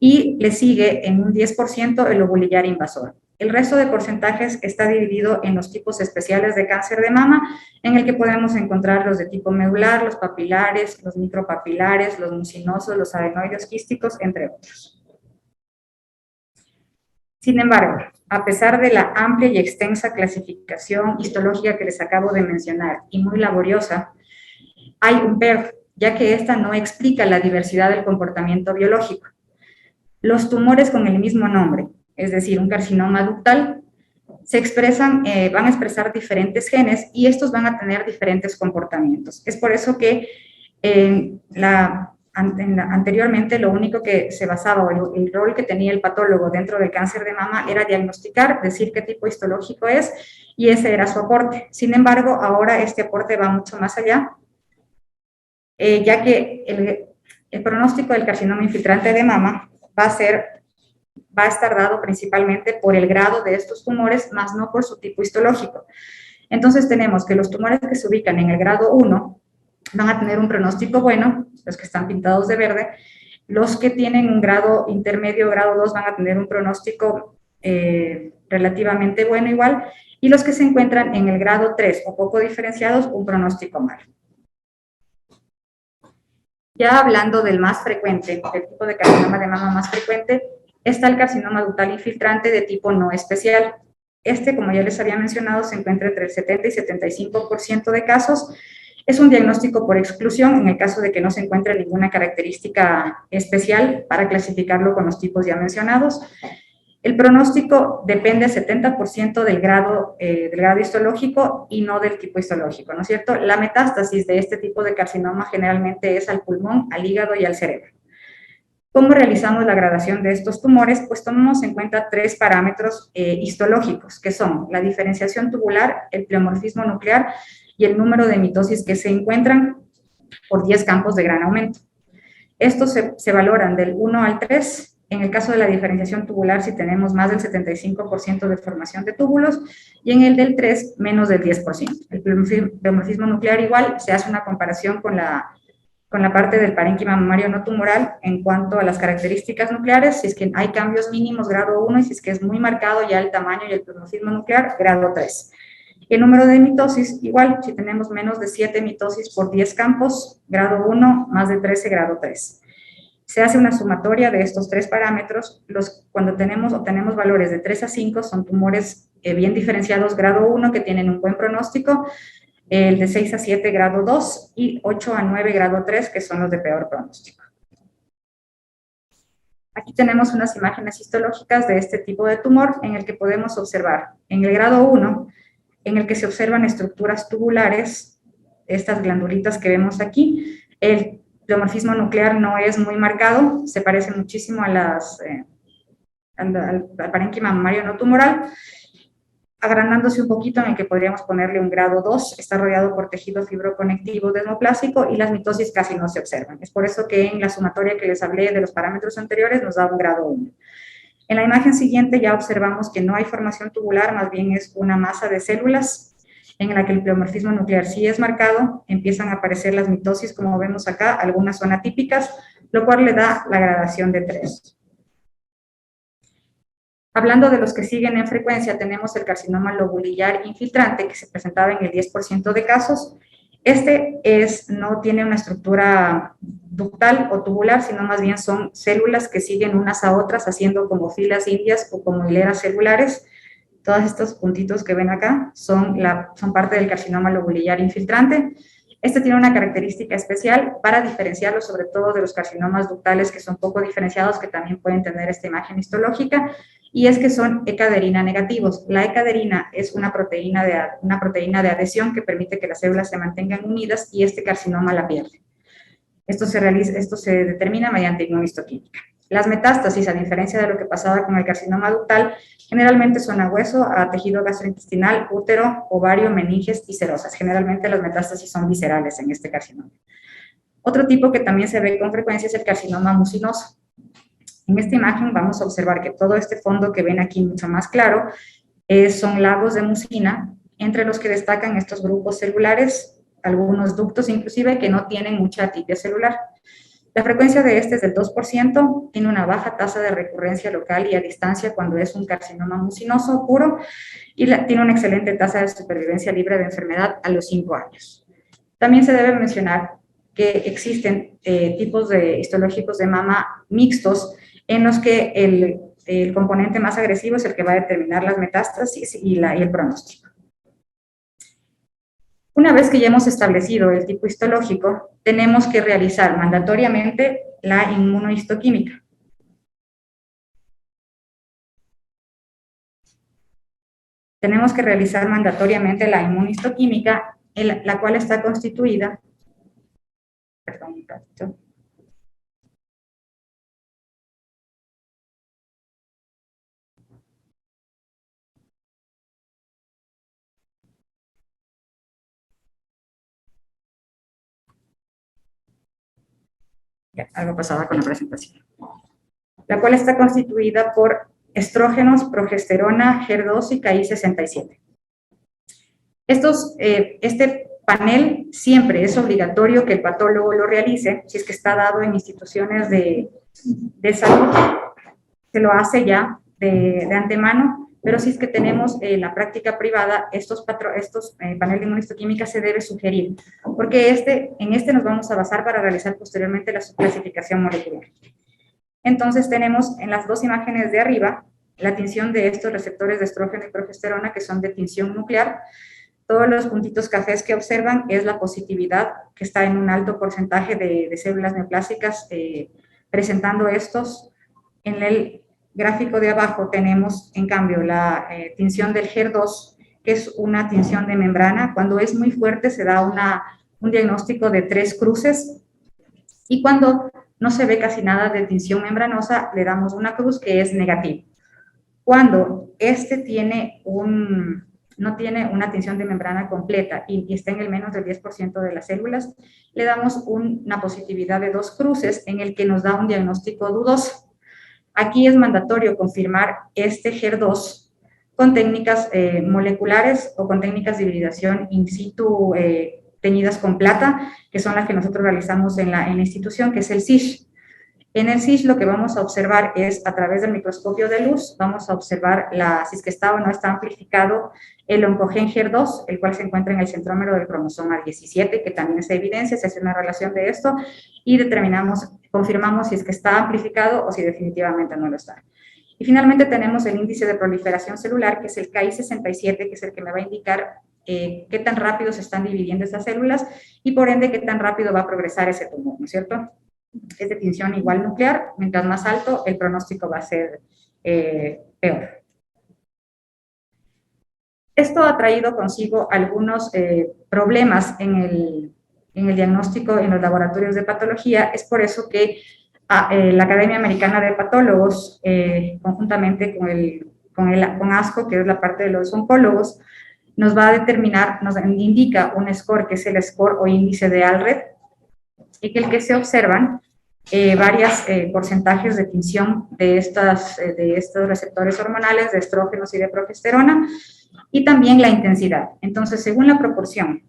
y le sigue en un 10% el lobulillar invasor. El resto de porcentajes está dividido en los tipos especiales de cáncer de mama, en el que podemos encontrar los de tipo medular, los papilares, los micropapilares, los mucinosos, los adenoides quísticos, entre otros. Sin embargo, a pesar de la amplia y extensa clasificación histológica que les acabo de mencionar y muy laboriosa, hay un pero, ya que esta no explica la diversidad del comportamiento biológico. Los tumores con el mismo nombre, es decir, un carcinoma ductal, van a expresar diferentes genes y estos van a tener diferentes comportamientos. Es por eso que anteriormente lo único que se basaba, o el rol que tenía el patólogo dentro del cáncer de mama era diagnosticar, decir qué tipo histológico es, y ese era su aporte. Sin embargo, ahora este aporte va mucho más allá, ya que el pronóstico del carcinoma infiltrante de mama va a estar dado principalmente por el grado de estos tumores, más no por su tipo histológico. Entonces tenemos que los tumores que se ubican en el grado 1 van a tener un pronóstico bueno, los que están pintados de verde. Los que tienen un grado intermedio, grado 2, van a tener un pronóstico relativamente bueno igual, y los que se encuentran en el grado 3 o poco diferenciados, un pronóstico malo. Ya hablando del más frecuente, del tipo de carcinoma de mama más frecuente, está el carcinoma ductal infiltrante de tipo no especial. Como ya les había mencionado, se encuentra entre el 70 y 75% de casos. Es un diagnóstico por exclusión en el caso de que no se encuentre ninguna característica especial para clasificarlo con los tipos ya mencionados. El pronóstico depende 70% del grado histológico y no del tipo histológico, ¿no es cierto? La metástasis de este tipo de carcinoma generalmente es al pulmón, al hígado y al cerebro. ¿Cómo realizamos la gradación de estos tumores? Pues tomamos en cuenta 3 parámetros histológicos, que son la diferenciación tubular, el pleomorfismo nuclear y el número de mitosis que se encuentran por 10 campos de gran aumento. Estos se valoran del 1 al 3. En el caso de la diferenciación tubular, si tenemos más del 75% de formación de túbulos, y en el del 3, menos del 10%. El pleomorfismo nuclear igual, se hace una comparación con la parte del parénquima mamario no tumoral en cuanto a las características nucleares, si es que hay cambios mínimos, grado 1, y si es que es muy marcado ya el tamaño y el pleomorfismo nuclear, grado 3. El número de mitosis, igual, si tenemos menos de 7 mitosis por 10 campos, grado 1, más de 13, grado 3. Se hace una sumatoria de estos 3 parámetros. Cuando obtenemos valores de 3 a 5, son tumores bien diferenciados, grado 1, que tienen un buen pronóstico, el de 6 a 7, grado 2, y 8 a 9, grado 3, que son los de peor pronóstico. Aquí tenemos unas imágenes histológicas de este tipo de tumor, en el que podemos observar, en el grado 1, en el que se observan estructuras tubulares, estas glandulitas que vemos aquí. El pleomorfismo nuclear no es muy marcado, se parece muchísimo al parénquima mamario no tumoral. agrandándose un poquito, en el que podríamos ponerle un grado 2, está rodeado por tejido fibroconectivo desmoplásico y las mitosis casi no se observan. Es por eso que en la sumatoria que les hablé de los parámetros anteriores nos da un grado 1. En la imagen siguiente ya observamos que no hay formación tubular, más bien es una masa de células en la que el pleomorfismo nuclear sí es marcado, empiezan a aparecer las mitosis como vemos acá, algunas son atípicas, lo cual le da la gradación de 3. Hablando de los que siguen en frecuencia, tenemos el carcinoma lobulillar infiltrante, que se presentaba en el 10% de casos. Este no tiene una estructura ductal o tubular, sino más bien son células que siguen unas a otras, haciendo como filas indias o como hileras celulares. Todos estos puntitos que ven acá son parte del carcinoma lobulillar infiltrante. Este tiene una característica especial para diferenciarlo sobre todo de los carcinomas ductales, que son poco diferenciados, que también pueden tener esta imagen histológica, y es que son ecaderina negativos. La ecaderina es una proteína de adhesión que permite que las células se mantengan unidas, y este carcinoma la pierde. Esto se determina mediante inmunohistoquímica. Las metástasis, a diferencia de lo que pasaba con el carcinoma ductal, generalmente son a hueso, a tejido gastrointestinal, útero, ovario, meninges y serosas. Generalmente las metástasis son viscerales en este carcinoma. Otro tipo que también se ve con frecuencia es el carcinoma mucinoso. En esta imagen vamos a observar que todo este fondo que ven aquí mucho más claro son lagos de mucina, entre los que destacan estos grupos celulares, algunos ductos inclusive, que no tienen mucha atipia celular. La frecuencia de este es del 2%, tiene una baja tasa de recurrencia local y a distancia cuando es un carcinoma mucinoso puro, y tiene una excelente tasa de supervivencia libre de enfermedad a los 5 años. También se debe mencionar que existen tipos histológicos de mama mixtos, en los que el componente más agresivo es el que va a determinar las metástasis y el pronóstico. Una vez que ya hemos establecido el tipo histológico, tenemos que realizar mandatoriamente la inmunohistoquímica. Tenemos que realizar mandatoriamente la inmunohistoquímica, la cual está constituida, perdón, un ratito. Ya, algo pasaba con la presentación. La cual está constituida por estrógenos, progesterona, HER2 y Ki67. Este panel siempre es obligatorio que el patólogo lo realice, si es que está dado en instituciones de salud, se lo hace ya de antemano, pero si es que tenemos la práctica privada, estos paneles de inmunohistoquímica se debe sugerir, porque en este nos vamos a basar para realizar posteriormente la subclasificación molecular. Entonces tenemos en las dos imágenes de arriba la tinción de estos receptores de estrógeno y progesterona, que son de tinción nuclear. Todos los puntitos cafés que observan es la positividad, que está en un alto porcentaje de células neoplásicas presentando estos. En el gráfico de abajo tenemos, en cambio, la tinción del HER2, que es una tinción de membrana. Cuando es muy fuerte se da un diagnóstico de 3 cruces, y cuando no se ve casi nada de tinción membranosa, le damos una cruz que es negativa. Cuando no tiene una tinción de membrana completa y está en el menos del 10% de las células, le damos una positividad de 2 cruces, en el que nos da un diagnóstico dudoso. Aquí es mandatorio confirmar este HER2 con técnicas moleculares o con técnicas de hibridación in situ teñidas con plata, que son las que nosotros realizamos en la institución, que es el SISH. En el SISH lo que vamos a observar es, a través del microscopio de luz, vamos a observar si es que está o no está amplificado el oncogen HER2, el cual se encuentra en el centrómero del cromosoma 17, que también se evidencia, se hace una relación de esto, y confirmamos si es que está amplificado o si definitivamente no lo está. Y finalmente tenemos el índice de proliferación celular, que es el Ki67, que es el que me va a indicar qué tan rápido se están dividiendo estas células, y por ende qué tan rápido va a progresar ese tumor, ¿no es cierto? Es de tinción igual nuclear, mientras más alto el pronóstico va a ser peor. Esto ha traído consigo algunos problemas en el diagnóstico en los laboratorios de patología. Es por eso que la Academia Americana de Patólogos, conjuntamente con con ASCO, que es la parte de los oncólogos, nos va a determinar, nos indica un score que es el score o índice de Allred, y que el que se observan varios porcentajes de tinción de estos receptores hormonales, de estrógenos y de progesterona, y también la intensidad. Entonces, según la proporción,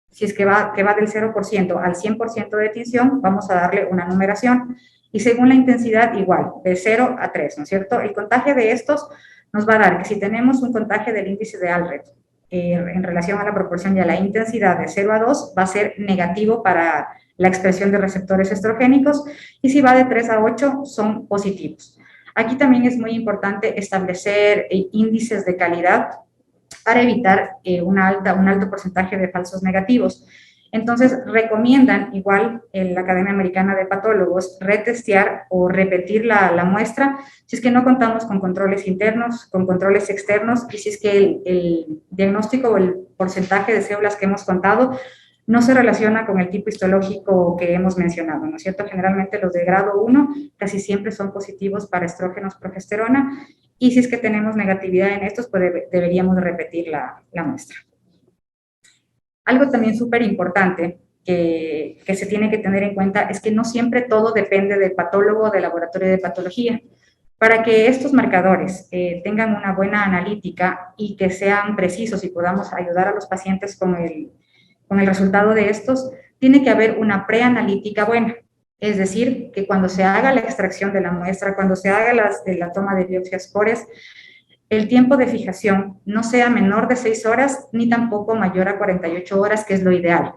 si es que va del 0% al 100% de tinción, vamos a darle una numeración, y según la intensidad, igual, de 0 a 3, ¿no es cierto? El contagio de estos nos va a dar que si tenemos un contagio del índice de Allred en relación a la proporción y a la intensidad de 0 a 2, va a ser negativo para la expresión de receptores estrogénicos, y si va de 3 a 8, son positivos. Aquí también es muy importante establecer índices de calidad para evitar un alto porcentaje de falsos negativos. Entonces, recomiendan, igual en la Academia Americana de Patólogos, retestear o repetir la muestra si es que no contamos con controles internos, con controles externos, y si es que el diagnóstico o el porcentaje de células que hemos contado no se relaciona con el tipo histológico que hemos mencionado, ¿no es cierto? Generalmente los de grado 1 casi siempre son positivos para estrógenos, progesterona, y si es que tenemos negatividad en estos, pues deberíamos repetir la muestra. Algo también súper importante que se tiene que tener en cuenta es que no siempre todo depende del patólogo o del laboratorio de patología. Para que estos marcadores tengan una buena analítica y que sean precisos y podamos ayudar a los pacientes con el resultado de estos, tiene que haber una preanalítica buena. Es decir, que cuando se haga la extracción de la muestra, cuando se haga la toma de biopsias cores, el tiempo de fijación no sea menor de 6 horas ni tampoco mayor a 48 horas, que es lo ideal.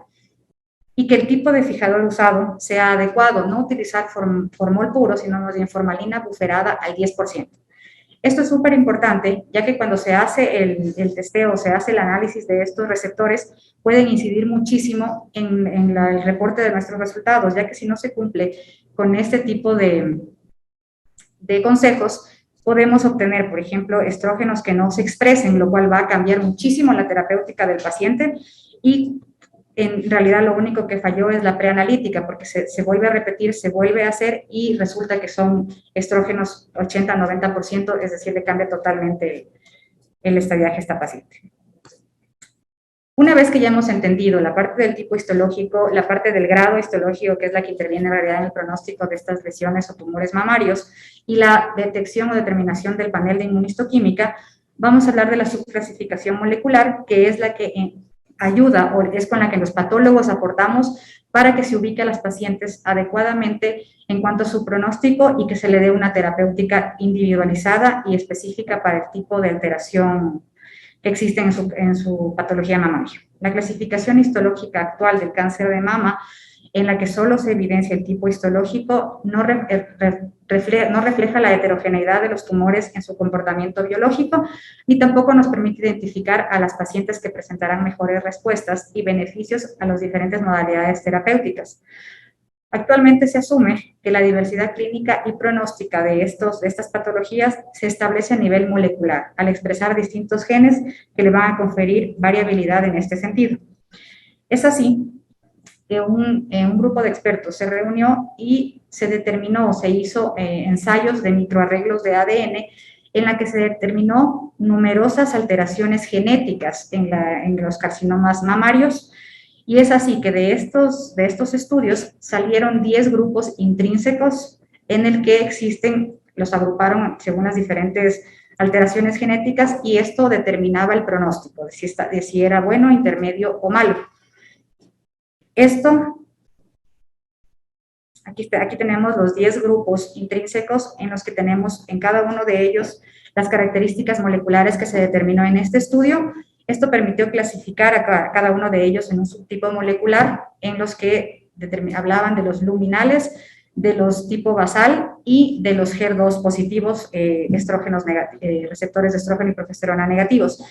Y que el tipo de fijador usado sea adecuado, no utilizar formol puro, sino más bien formalina buferada al 10%. Esto es súper importante, ya que cuando se hace el testeo, se hace el análisis de estos receptores, pueden incidir muchísimo en el reporte de nuestros resultados, ya que si no se cumple con este tipo de consejos, podemos obtener, por ejemplo, estrógenos que no se expresen, lo cual va a cambiar muchísimo la terapéutica del paciente, y en realidad lo único que falló es la preanalítica, porque se vuelve a repetir, se vuelve a hacer, y resulta que son estrógenos 80-90%, es decir, le cambia totalmente el estadiaje a esta paciente. Una vez que ya hemos entendido la parte del tipo histológico, la parte del grado histológico, que es la que interviene en realidad en el pronóstico de estas lesiones o tumores mamarios, y la detección o determinación del panel de inmunistoquímica, vamos a hablar de la subclasificación molecular, que es la que ayuda o es con la que los patólogos aportamos para que se ubique a las pacientes adecuadamente en cuanto a su pronóstico y que se le dé una terapéutica individualizada y específica para el tipo de alteración que existe en su patología mamaria. La clasificación histológica actual del cáncer de mama, en la que solo se evidencia el tipo histológico, no refleja la heterogeneidad de los tumores en su comportamiento biológico, ni tampoco nos permite identificar a las pacientes que presentarán mejores respuestas y beneficios a las diferentes modalidades terapéuticas. Actualmente se asume que la diversidad clínica y pronóstica de estas patologías se establece a nivel molecular, al expresar distintos genes que le van a conferir variabilidad en este sentido. Es así que un grupo de expertos se reunió y se determinó, se hizo ensayos de microarreglos de ADN en la que se determinó numerosas alteraciones genéticas en los carcinomas mamarios, y es así que de estos estudios salieron 10 grupos intrínsecos en el que los agruparon según las diferentes alteraciones genéticas, y esto determinaba el pronóstico, de si era bueno, intermedio o malo. Aquí tenemos los 10 grupos intrínsecos en los que tenemos en cada uno de ellos las características moleculares que se determinó en este estudio. Esto permitió clasificar a cada uno de ellos en un subtipo molecular en los que hablaban de los luminales, de los tipo basal y de los HER2 positivos, receptores de estrógeno y progesterona negativos.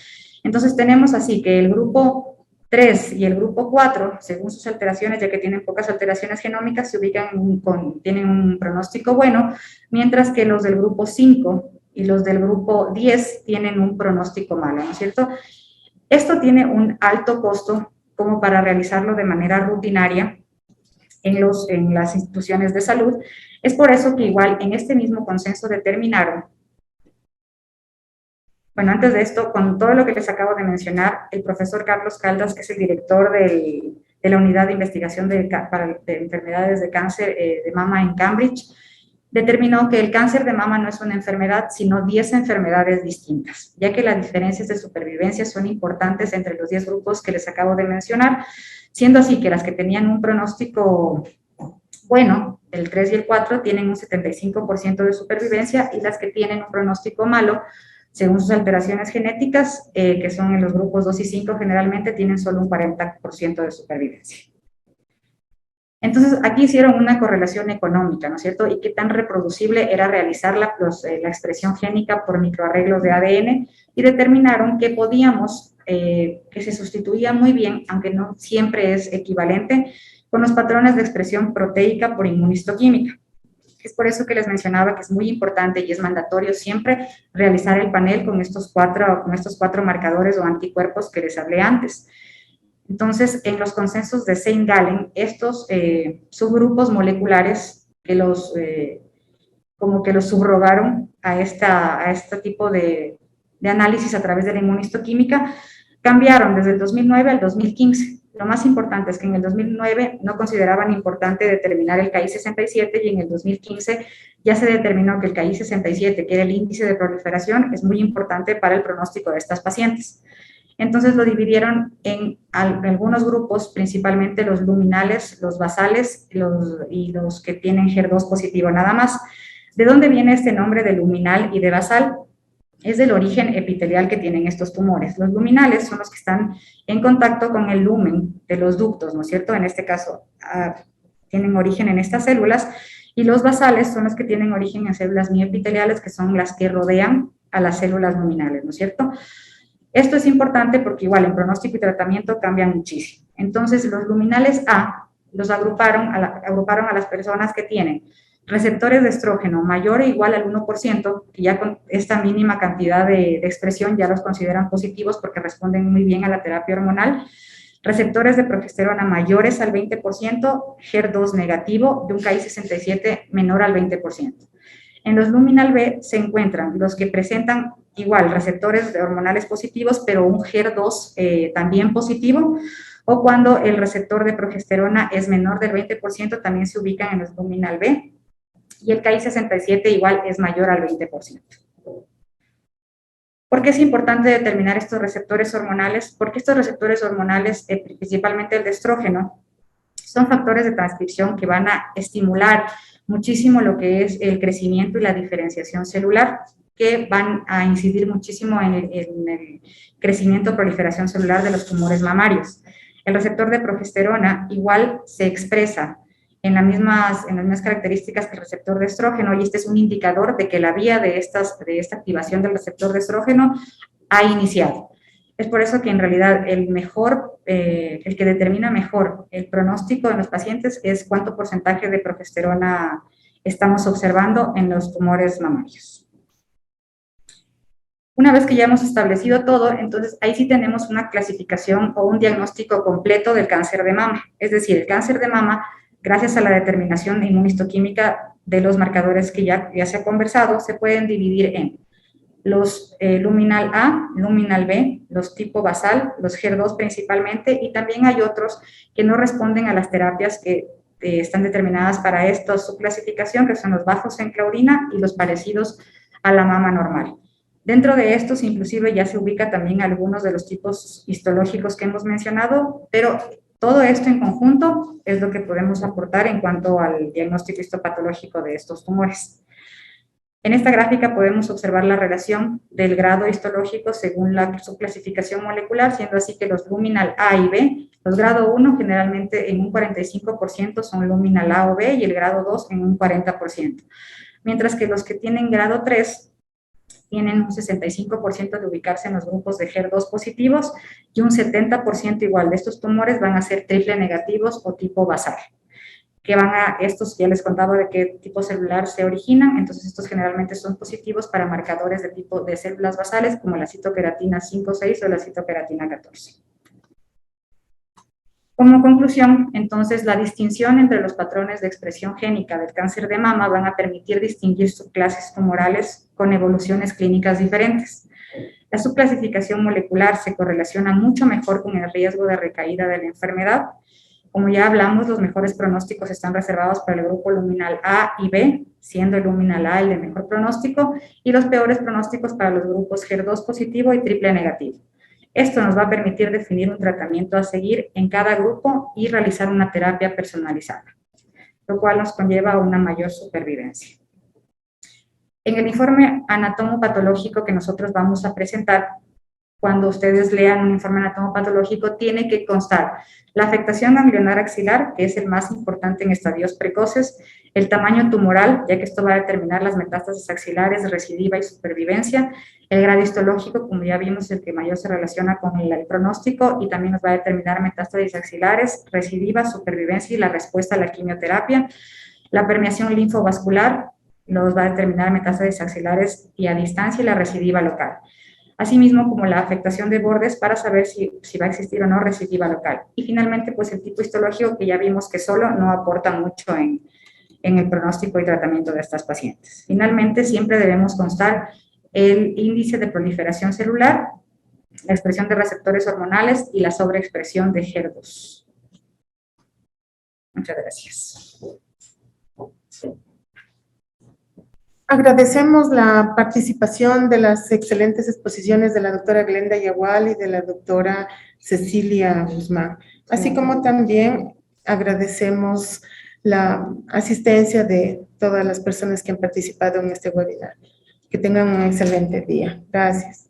Entonces tenemos así que el grupo 3 y el grupo 4, según sus alteraciones, ya que tienen pocas alteraciones genómicas, se ubican tienen un pronóstico bueno, mientras que los del grupo 5 y los del grupo 10 tienen un pronóstico malo, ¿no es cierto? Esto tiene un alto costo como para realizarlo de manera rutinaria en las instituciones de salud. Es por eso que igual en este mismo consenso determinaron Bueno, antes de esto, con todo lo que les acabo de mencionar, el profesor Carlos Caldas, que es el director de la Unidad de Investigación de Enfermedades de Cáncer de Mama en Cambridge, determinó que el cáncer de mama no es una enfermedad, sino 10 enfermedades distintas, ya que las diferencias de supervivencia son importantes entre los 10 grupos que les acabo de mencionar, siendo así que las que tenían un pronóstico bueno, el 3 y el 4 tienen un 75% de supervivencia, y las que tienen un pronóstico malo, según sus alteraciones genéticas, que son en los grupos 2 y 5, generalmente tienen solo un 40% de supervivencia. Entonces, aquí hicieron una correlación económica, ¿no es cierto? Y qué tan reproducible era realizar la expresión génica por microarreglos de ADN, y determinaron que podíamos, que se sustituía muy bien, aunque no siempre es equivalente, con los patrones de expresión proteica por inmunistoquímica. Es por eso que les mencionaba que es muy importante y es mandatorio siempre realizar el panel con estos cuatro marcadores o anticuerpos que les hablé antes. Entonces, en los consensos de Saint-Gallen, estos subgrupos moleculares que como que los subrogaron a este tipo de análisis a través de la inmunistoquímica, cambiaron desde el 2009 al 2015. Lo más importante es que en el 2009 no consideraban importante determinar el Ki-67, y en el 2015 ya se determinó que el Ki-67, que era el índice de proliferación, es muy importante para el pronóstico de estas pacientes. Entonces lo dividieron en algunos grupos, principalmente los luminales, los basales y los que tienen HER2 positivo nada más. ¿De dónde viene este nombre de luminal y de basal? Es del origen epitelial que tienen estos tumores. Los luminales son los que están en contacto con el lumen de los ductos, ¿no es cierto? En este caso, tienen origen en estas células, y los basales son los que tienen origen en células miepiteliales, que son las que rodean a las células luminales, ¿no es cierto? Esto es importante porque igual en pronóstico y tratamiento cambian muchísimo. Entonces, los luminales A los agruparon a las personas que tienen receptores de estrógeno mayor o igual al 1%, que ya con esta mínima cantidad de expresión ya los consideran positivos porque responden muy bien a la terapia hormonal. Receptores de progesterona mayores al 20%, HER2 negativo, de un Ki-67 menor al 20%. En los luminal B se encuentran los que presentan igual receptores hormonales positivos, pero un HER2 también positivo, o cuando el receptor de progesterona es menor del 20%, también se ubican en los luminal B, y el Ki-67 igual es mayor al 20%. ¿Por qué es importante determinar estos receptores hormonales? Porque estos receptores hormonales, principalmente el de estrógeno, son factores de transcripción que van a estimular muchísimo lo que es el crecimiento y la diferenciación celular, que van a incidir muchísimo en el crecimiento o proliferación celular de los tumores mamarios. El receptor de progesterona igual se expresa en las mismas características que el receptor de estrógeno, y este es un indicador de que la vía de esta activación del receptor de estrógeno ha iniciado. Es por eso que en realidad el que determina mejor el pronóstico en los pacientes es cuánto porcentaje de progesterona estamos observando en los tumores mamarios. Una vez que ya hemos establecido todo, entonces ahí sí tenemos una clasificación o un diagnóstico completo del cáncer de mama. Es decir, el cáncer de mama, gracias a la determinación inmunistoquímica de los marcadores que ya se ha conversado, se pueden dividir en los luminal A, luminal B, los tipo basal, los HER2 principalmente, y también hay otros que no responden a las terapias que están determinadas para esta subclasificación, que son los bajos en claudina y los parecidos a la mama normal. Dentro de estos, inclusive, ya se ubica también algunos de los tipos histológicos que hemos mencionado, pero todo esto en conjunto es lo que podemos aportar en cuanto al diagnóstico histopatológico de estos tumores. En esta gráfica podemos observar la relación del grado histológico según la subclasificación molecular, siendo así que los luminal A y B, los grado 1 generalmente en un 45% son luminal A o B, y el grado 2 en un 40%. Mientras que los que tienen grado 3 tienen un 65% de ubicarse en los grupos de HER2 positivos, y un 70% igual de estos tumores van a ser triple negativos o tipo basal. Estos ya les contaba de qué tipo celular se originan, entonces estos generalmente son positivos para marcadores de tipo de células basales como la citoqueratina 5-6 o la citoqueratina 14. Como conclusión, entonces, la distinción entre los patrones de expresión génica del cáncer de mama van a permitir distinguir subclases tumorales con evoluciones clínicas diferentes. La subclasificación molecular se correlaciona mucho mejor con el riesgo de recaída de la enfermedad. Como ya hablamos, los mejores pronósticos están reservados para el grupo luminal A y B, siendo el luminal A el de mejor pronóstico, y los peores pronósticos para los grupos HER2 positivo y triple negativo. Esto nos va a permitir definir un tratamiento a seguir en cada grupo y realizar una terapia personalizada, lo cual nos conlleva a una mayor supervivencia. En el informe anatomopatológico que nosotros vamos a presentar, cuando ustedes lean un informe anatomopatológico, tiene que constar la afectación ganglionar axilar, que es el más importante en estadios precoces, el tamaño tumoral, ya que esto va a determinar las metástasis axilares, recidiva y supervivencia, el grado histológico, como ya vimos, el que mayor se relaciona con el pronóstico y también nos va a determinar metástasis axilares, recidiva, supervivencia y la respuesta a la quimioterapia, la permeación linfovascular, nos va a determinar metástasis axilares y a distancia y la recidiva local. Asimismo, como la afectación de bordes para saber si va a existir o no recidiva local. Y finalmente, pues el tipo histológico que ya vimos que solo no aporta mucho en el pronóstico y tratamiento de estas pacientes. Finalmente, siempre debemos constar el índice de proliferación celular, la expresión de receptores hormonales y la sobreexpresión de HER2. Muchas gracias. Agradecemos la participación de las excelentes exposiciones de la doctora Glenda Yagual y de la doctora Cecilia Guzmán, así como también agradecemos la asistencia de todas las personas que han participado en este webinar. Que tengan un excelente día. Gracias.